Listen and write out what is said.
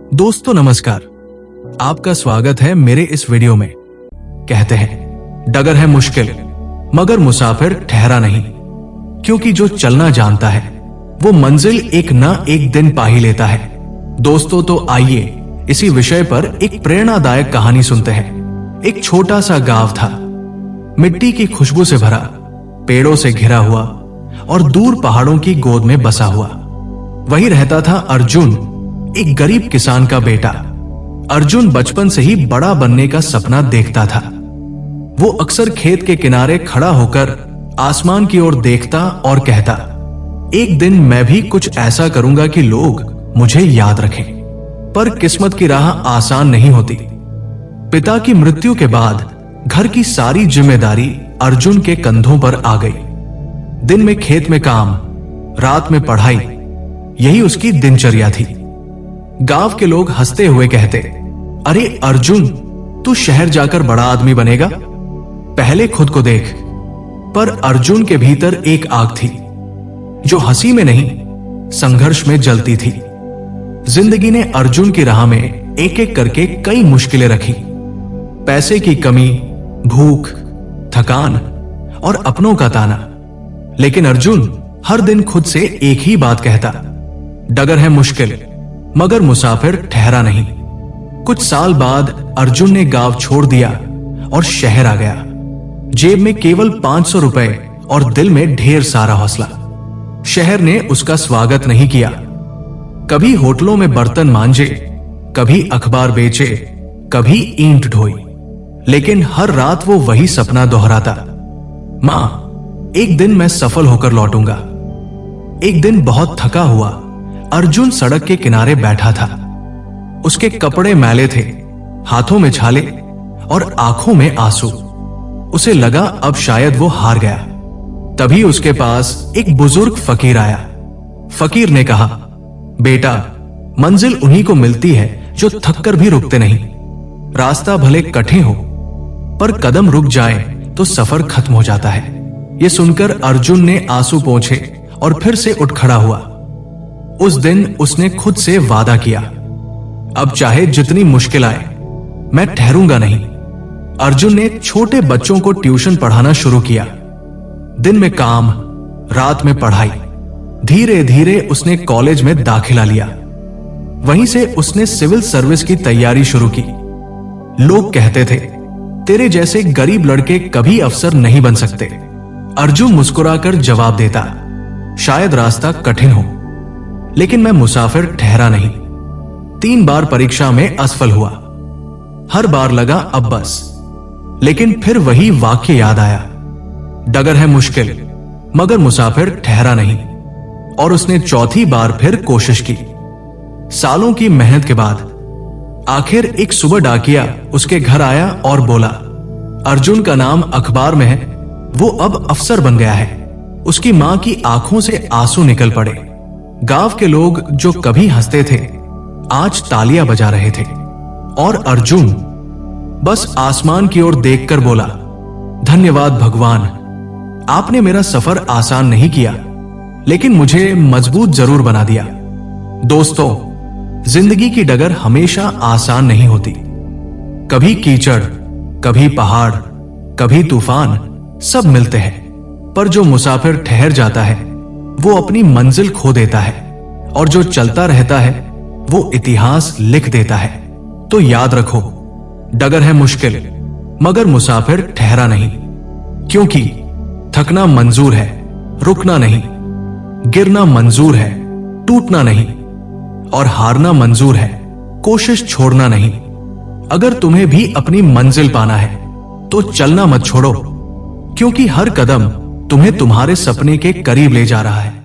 दोस्तों नमस्कार, आपका स्वागत है मेरे इस वीडियो में। कहते हैं डगर है मुश्किल मगर मुसाफिर ठहरा नहीं, क्योंकि जो चलना जानता है वो मंजिल एक ना एक दिन पा ही लेता है। दोस्तों तो आइए इसी विषय पर एक प्रेरणादायक कहानी सुनते हैं। एक छोटा सा गांव था, मिट्टी की खुशबू से भरा, पेड़ों से घिरा हुआ और दूर पहाड़ों की गोद में बसा हुआ। वही रहता था अर्जुन, एक गरीब किसान का बेटा। अर्जुन बचपन से ही बड़ा बनने का सपना देखता था। वो अक्सर खेत के किनारे खड़ा होकर आसमान की ओर देखता और कहता, एक दिन मैं भी कुछ ऐसा करूंगा कि लोग मुझे याद रखें। पर किस्मत की राह आसान नहीं होती। पिता की मृत्यु के बाद घर की सारी जिम्मेदारी अर्जुन के कंधों पर आ गई। दिन में खेत में काम, रात में पढ़ाई, यही उसकी दिनचर्या थी। गांव के लोग हंसते हुए कहते, अरे अर्जुन, तू शहर जाकर बड़ा आदमी बनेगा, पहले खुद को देख। पर अर्जुन के भीतर एक आग थी जो हंसी में नहीं, संघर्ष में जलती थी। जिंदगी ने अर्जुन की राह में एक एक करके कई मुश्किलें रखी। पैसे की कमी, भूख, थकान और अपनों का ताना। लेकिन अर्जुन हर दिन खुद से एक ही बात कहता, डगर है मुश्किल मगर मुसाफिर ठहरा नहीं। कुछ साल बाद अर्जुन ने गांव छोड़ दिया और शहर आ गया। जेब में केवल 500 रुपए और दिल में ढेर सारा हौसला। शहर ने उसका स्वागत नहीं किया। कभी होटलों में बर्तन मांजे, कभी अखबार बेचे, कभी ईंट ढोई। लेकिन हर रात वो वही सपना दोहराता, मां, एक दिन मैं सफल होकर लौटूंगा। एक दिन बहुत थका हुआ अर्जुन सड़क के किनारे बैठा था। उसके कपड़े मैले थे, हाथों में छाले और आंखों में आंसू। उसे लगा अब शायद वो हार गया। तभी उसके पास एक बुजुर्ग फकीर आया। फकीर ने कहा, बेटा, मंजिल उन्हीं को मिलती है जो थक कर भी रुकते नहीं। रास्ता भले कठिन हो, पर कदम रुक जाए तो सफर खत्म हो जाता है। यह सुनकर अर्जुन ने आंसू पोंछे और फिर से उठ खड़ा हुआ। उस दिन उसने खुद से वादा किया, अब चाहे जितनी मुश्किल आए, मैं ठहरूंगा नहीं। अर्जुन ने छोटे बच्चों को ट्यूशन पढ़ाना शुरू किया। दिन में काम, रात में पढ़ाई। धीरे धीरे उसने कॉलेज में दाखिला लिया। वहीं से उसने सिविल सर्विस की तैयारी शुरू की। लोग कहते थे, तेरे जैसे गरीब लड़के कभी अफसर नहीं बन सकते। अर्जुन मुस्कुराकर जवाब देता, शायद रास्ता कठिन हो, लेकिन मैं मुसाफिर ठहरा नहीं। 3 बार परीक्षा में असफल हुआ। हर बार लगा अब बस। लेकिन फिर वही वाक्य याद आया, डगर है मुश्किल मगर मुसाफिर ठहरा नहीं। और उसने चौथी बार फिर कोशिश की। सालों की मेहनत के बाद आखिर एक सुबह डाकिया उसके घर आया और बोला, अर्जुन का नाम अखबार में है, वो अब अफसर बन गया है। उसकी मां की आंखों से आंसू निकल पड़े। गांव के लोग जो कभी हंसते थे आज तालियां बजा रहे थे। और अर्जुन बस आसमान की ओर देखकर बोला, धन्यवाद भगवान, आपने मेरा सफर आसान नहीं किया, लेकिन मुझे मजबूत जरूर बना दिया। दोस्तों, जिंदगी की डगर हमेशा आसान नहीं होती। कभी कीचड़, कभी पहाड़, कभी तूफान, सब मिलते हैं। पर जो मुसाफिर ठहर जाता है वो अपनी मंजिल खो देता है, और जो चलता रहता है वो इतिहास लिख देता है। तो याद रखो, डगर है मुश्किल मगर मुसाफिर ठहरा नहीं। क्योंकि थकना मंजूर है, रुकना नहीं। गिरना मंजूर है, टूटना नहीं। और हारना मंजूर है, कोशिश छोड़ना नहीं। अगर तुम्हें भी अपनी मंजिल पाना है तो चलना मत छोड़ो, क्योंकि हर कदम तुम्हें तुम्हारे सपने के करीब ले जा रहा है।